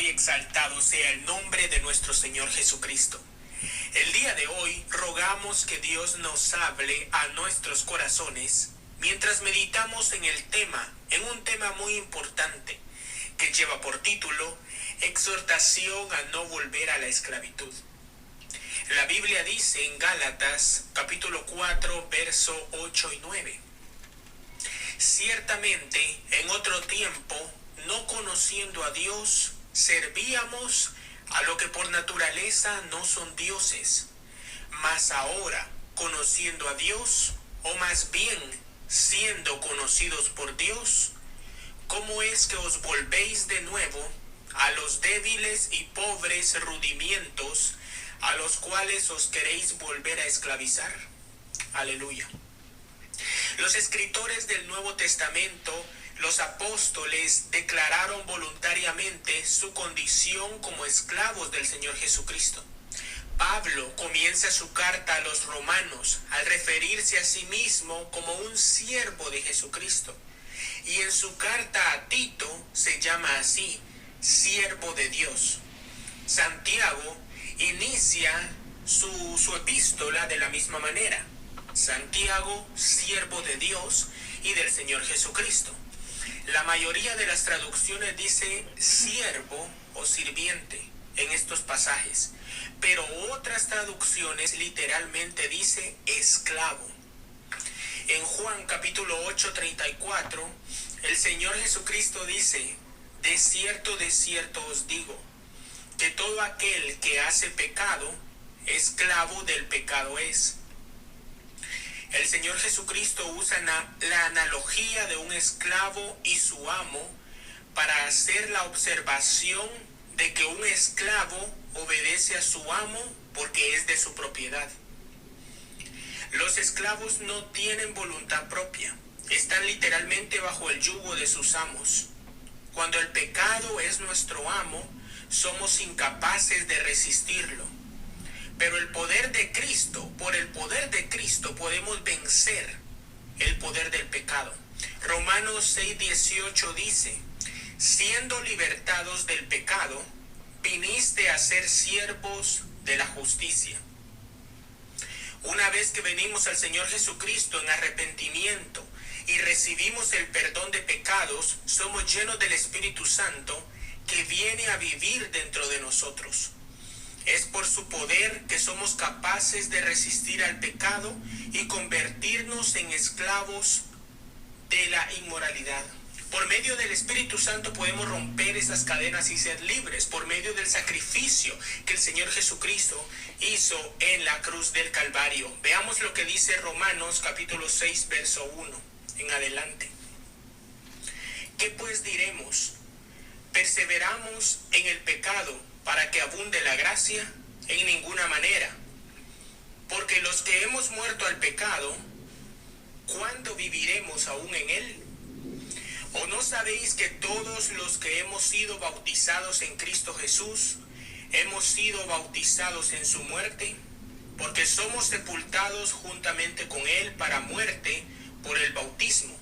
y exaltado sea el nombre de nuestro Señor Jesucristo. El día de hoy rogamos que Dios nos hable a nuestros corazones mientras meditamos en un tema muy importante que lleva por título Exhortación a no volver a la esclavitud. La Biblia dice en Gálatas capítulo 4 verso 8 y 9: Ciertamente en otro tiempo, no conociendo a Dios, servíamos a lo que por naturaleza no son dioses. Mas ahora, conociendo a Dios, o más bien siendo conocidos por Dios, ¿cómo es que os volvéis de nuevo a los débiles y pobres rudimientos a los cuales os queréis volver a esclavizar? Aleluya. Los escritores del Nuevo Testamento, los apóstoles, declararon voluntariamente su condición como esclavos del Señor Jesucristo. Pablo comienza su carta a los romanos al referirse a sí mismo como un siervo de Jesucristo. Y en su carta a Tito se llama así, siervo de Dios. Santiago inicia su epístola de la misma manera. Santiago, siervo de Dios y del Señor Jesucristo. La mayoría de las traducciones dice siervo o sirviente en estos pasajes, pero otras traducciones literalmente dice esclavo. En Juan capítulo 8:34, el Señor Jesucristo dice: de cierto os digo, que todo aquel que hace pecado, esclavo del pecado es. El Señor Jesucristo usa la analogía de un esclavo y su amo para hacer la observación de que un esclavo obedece a su amo porque es de su propiedad. Los esclavos no tienen voluntad propia, están literalmente bajo el yugo de sus amos. Cuando el pecado es nuestro amo, somos incapaces de resistirlo. Pero el poder de Cristo, por el poder de Cristo podemos vencer el poder del pecado. Romanos 6:18 dice: siendo libertados del pecado, viniste a ser siervos de la justicia. Una vez que venimos al Señor Jesucristo en arrepentimiento y recibimos el perdón de pecados, somos llenos del Espíritu Santo que viene a vivir dentro de nosotros. Es por su poder que somos capaces de resistir al pecado y convertirnos en esclavos de la inmoralidad. Por medio del Espíritu Santo podemos romper esas cadenas y ser libres por medio del sacrificio que el Señor Jesucristo hizo en la cruz del Calvario. Veamos lo que dice Romanos capítulo 6 verso 1 en adelante. ¿Qué pues diremos? ¿Perseveramos en el pecado para que abunde la gracia? En ninguna manera. Porque los que hemos muerto al pecado, ¿cuándo viviremos aún en él? ¿O no sabéis que todos los que hemos sido bautizados en Cristo Jesús, hemos sido bautizados en su muerte? Porque somos sepultados juntamente con él para muerte por el bautismo,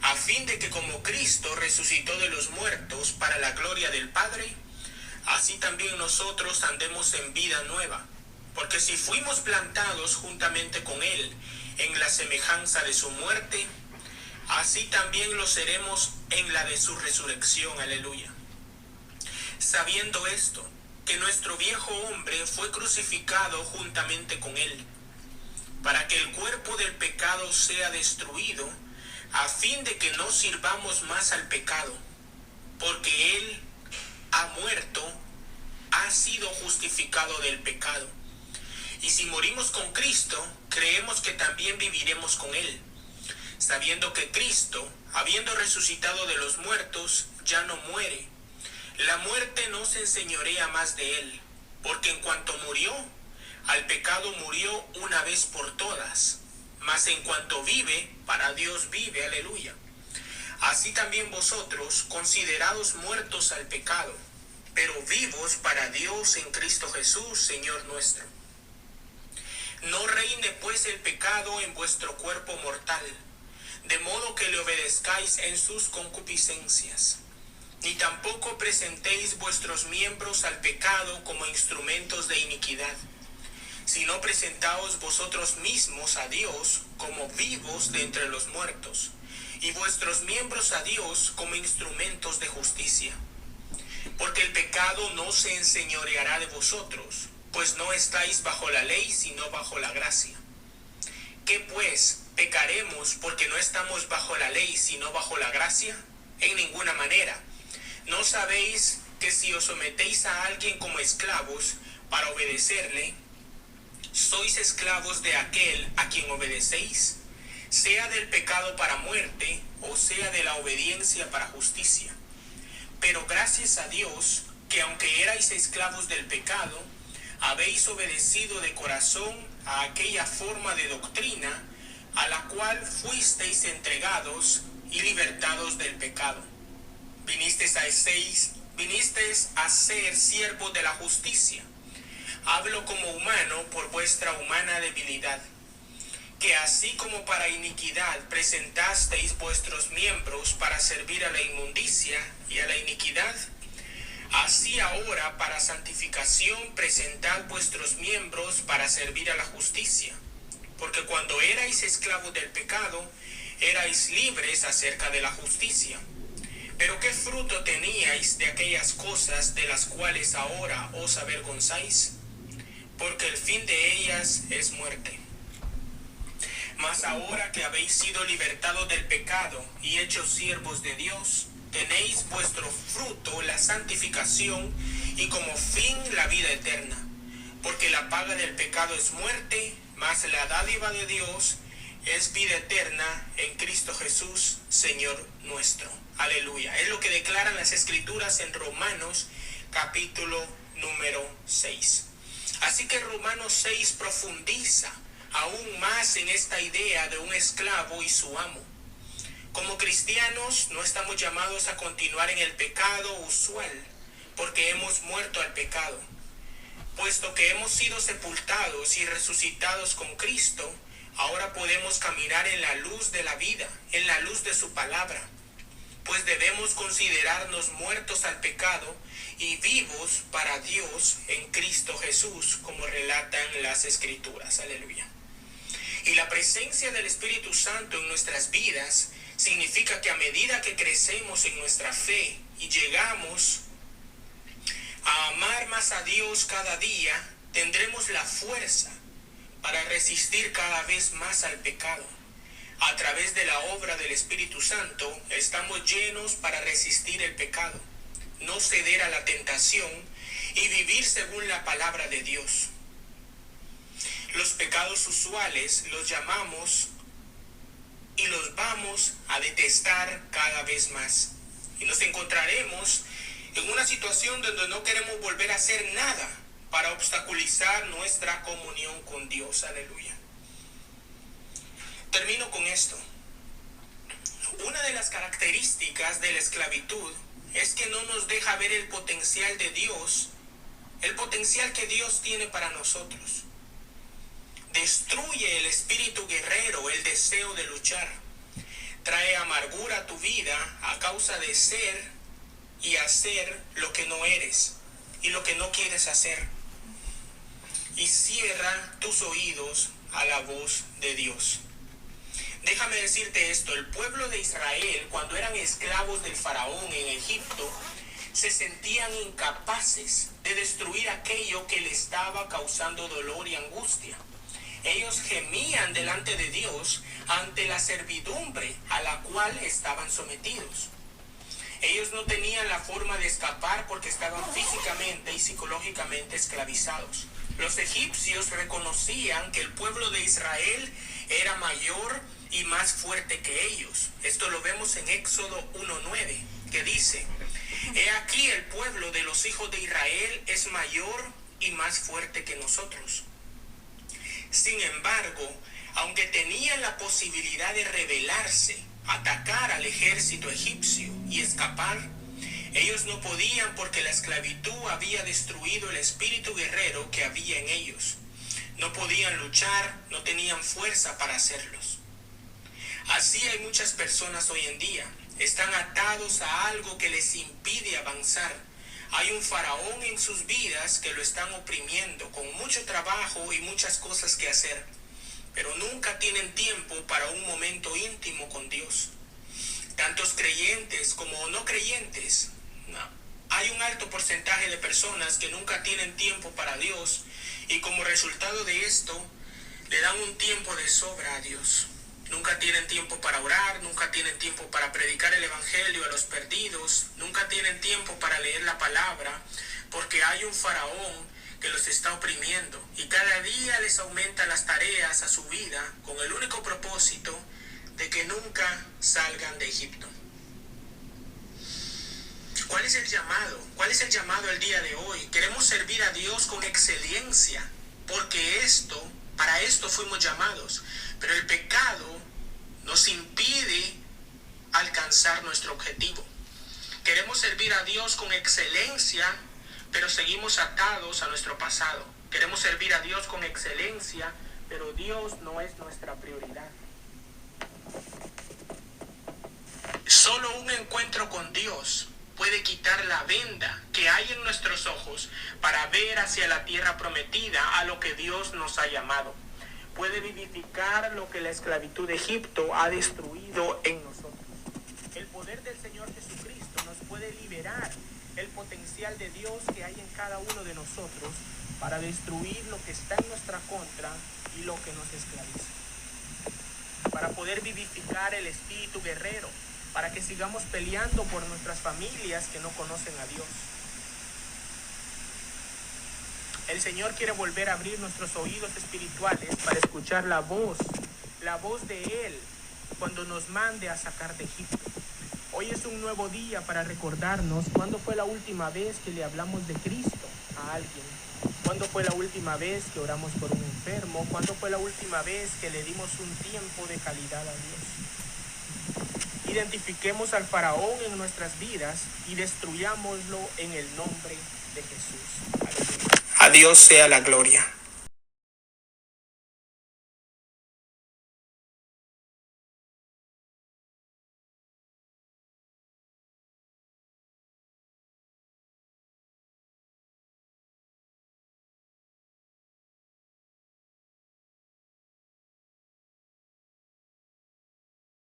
a fin de que como Cristo resucitó de los muertos para la gloria del Padre, así también nosotros andemos en vida nueva. Porque si fuimos plantados juntamente con él en la semejanza de su muerte, así también lo seremos en la de su resurrección. Aleluya. Sabiendo esto, que nuestro viejo hombre fue crucificado juntamente con él, para que el cuerpo del pecado sea destruido, a fin de que no sirvamos más al pecado, porque él ha muerto, ha sido justificado del pecado. Y si morimos con Cristo, creemos que también viviremos con él, sabiendo que Cristo, habiendo resucitado de los muertos, ya no muere. La muerte no se enseñorea más de él, porque en cuanto murió, al pecado murió una vez por todas, mas en cuanto vive, para Dios vive. Aleluya. Así también vosotros, considerados muertos al pecado, pero vivos para Dios en Cristo Jesús, Señor nuestro. No reine pues el pecado en vuestro cuerpo mortal, de modo que le obedezcáis en sus concupiscencias. Ni tampoco presentéis vuestros miembros al pecado como instrumentos de iniquidad, sino presentaos vosotros mismos a Dios como vivos de entre los muertos, y vuestros miembros a Dios como instrumentos de justicia. Porque el pecado no se enseñoreará de vosotros, pues no estáis bajo la ley, sino bajo la gracia. ¿Qué pues? ¿Pecaremos porque no estamos bajo la ley, sino bajo la gracia? En ninguna manera. ¿No sabéis que si os sometéis a alguien como esclavos para obedecerle, sois esclavos de aquel a quien obedecéis, sea del pecado para muerte, o sea de la obediencia para justicia? Pero gracias a Dios, que aunque erais esclavos del pecado, habéis obedecido de corazón a aquella forma de doctrina a la cual fuisteis entregados y libertados del pecado. Vinisteis a ser siervos de la justicia. Hablo como humano por vuestra humana debilidad, que así como para iniquidad presentasteis vuestros miembros para servir a la inmundicia y a la iniquidad, así ahora para santificación presentad vuestros miembros para servir a la justicia. Porque cuando erais esclavos del pecado, erais libres acerca de la justicia. Pero ¿qué fruto teníais de aquellas cosas de las cuales ahora os avergonzáis? Porque el fin de ellas es muerte. Mas ahora que habéis sido libertados del pecado y hechos siervos de Dios, tenéis vuestro fruto la santificación y como fin la vida eterna. Porque la paga del pecado es muerte, mas la dádiva de Dios es vida eterna en Cristo Jesús, Señor nuestro. Aleluya. Es lo que declaran las Escrituras en Romanos capítulo número 6. Así que Romanos 6 profundiza aún más en esta idea de un esclavo y su amo. Como cristianos no estamos llamados a continuar en el pecado usual, porque hemos muerto al pecado. Puesto que hemos sido sepultados y resucitados con Cristo, ahora podemos caminar en la luz de la vida, en la luz de su palabra. Pues debemos considerarnos muertos al pecado y vivos para Dios en Cristo Jesús, como relatan las Escrituras. Aleluya. Y la presencia del Espíritu Santo en nuestras vidas significa que a medida que crecemos en nuestra fe y llegamos a amar más a Dios cada día, tendremos la fuerza para resistir cada vez más al pecado. A través de la obra del Espíritu Santo estamos llenos para resistir el pecado, no ceder a la tentación y vivir según la palabra de Dios. Los pecados usuales los llamamos y los vamos a detestar cada vez más. Y nos encontraremos en una situación donde no queremos volver a hacer nada para obstaculizar nuestra comunión con Dios. Aleluya. Termino con esto. Una de las características de la esclavitud es que no nos deja ver el potencial de Dios, el potencial que Dios tiene para nosotros. Destruye el espíritu guerrero, el deseo de luchar. Trae amargura a tu vida a causa de ser y hacer lo que no eres y lo que no quieres hacer. Y cierra tus oídos a la voz de Dios. Déjame decirte esto, el pueblo de Israel, cuando eran esclavos del faraón en Egipto, se sentían incapaces de destruir aquello que le estaba causando dolor y angustia. Ellos gemían delante de Dios ante la servidumbre a la cual estaban sometidos. Ellos no tenían la forma de escapar porque estaban físicamente y psicológicamente esclavizados. Los egipcios reconocían que el pueblo de Israel era mayor y más fuerte que ellos. Esto lo vemos en Éxodo 1:9, que dice: He aquí el pueblo de los hijos de Israel es mayor y más fuerte que nosotros. Sin embargo, aunque tenían la posibilidad de rebelarse, atacar al ejército egipcio y escapar, ellos no podían porque la esclavitud había destruido el espíritu guerrero que había en ellos. No podían luchar, no tenían fuerza para hacerlos. Así hay muchas personas hoy en día Están atados a algo que les impide avanzar. Hay un faraón en sus vidas que lo están oprimiendo con mucho trabajo y muchas cosas que hacer, pero nunca tienen tiempo para un momento íntimo con Dios. Tantos creyentes como no creyentes, hay un alto porcentaje de personas que nunca tienen tiempo para Dios y como resultado de esto le dan un tiempo de sobra a Dios. Nunca tienen tiempo para orar, nunca tienen tiempo para predicar el evangelio a los perdidos, nunca tienen tiempo para leer la palabra, porque hay un faraón que los está oprimiendo y cada día les aumenta las tareas a su vida con el único propósito de que nunca salgan de Egipto. ¿Cuál es el llamado? ¿Cuál es el llamado el día de hoy? Queremos servir a Dios con excelencia, porque para esto fuimos llamados. Pero el pecado nos impide alcanzar nuestro objetivo. Queremos servir a Dios con excelencia, pero seguimos atados a nuestro pasado. Queremos servir a Dios con excelencia, pero Dios no es nuestra prioridad. Solo un encuentro con Dios puede quitar la venda que hay en nuestros ojos para ver hacia la tierra prometida, a lo que Dios nos ha llamado. Puede vivificar lo que la esclavitud de Egipto ha destruido en nosotros. El poder del Señor Jesucristo nos puede liberar el potencial de Dios que hay en cada uno de nosotros para destruir lo que está en nuestra contra y lo que nos esclaviza. Para poder vivificar el espíritu guerrero, para que sigamos peleando por nuestras familias que no conocen a Dios. El Señor quiere volver a abrir nuestros oídos espirituales para escuchar la voz de Él cuando nos mande a sacar de Egipto. Hoy es un nuevo día para recordarnos cuándo fue la última vez que le hablamos de Cristo a alguien. ¿Cuándo fue la última vez que oramos por un enfermo? ¿Cuándo fue la última vez que le dimos un tiempo de calidad a Dios? Identifiquemos al faraón en nuestras vidas y destruyámoslo en el nombre de Jesús. Aleluya. A Dios sea la gloria.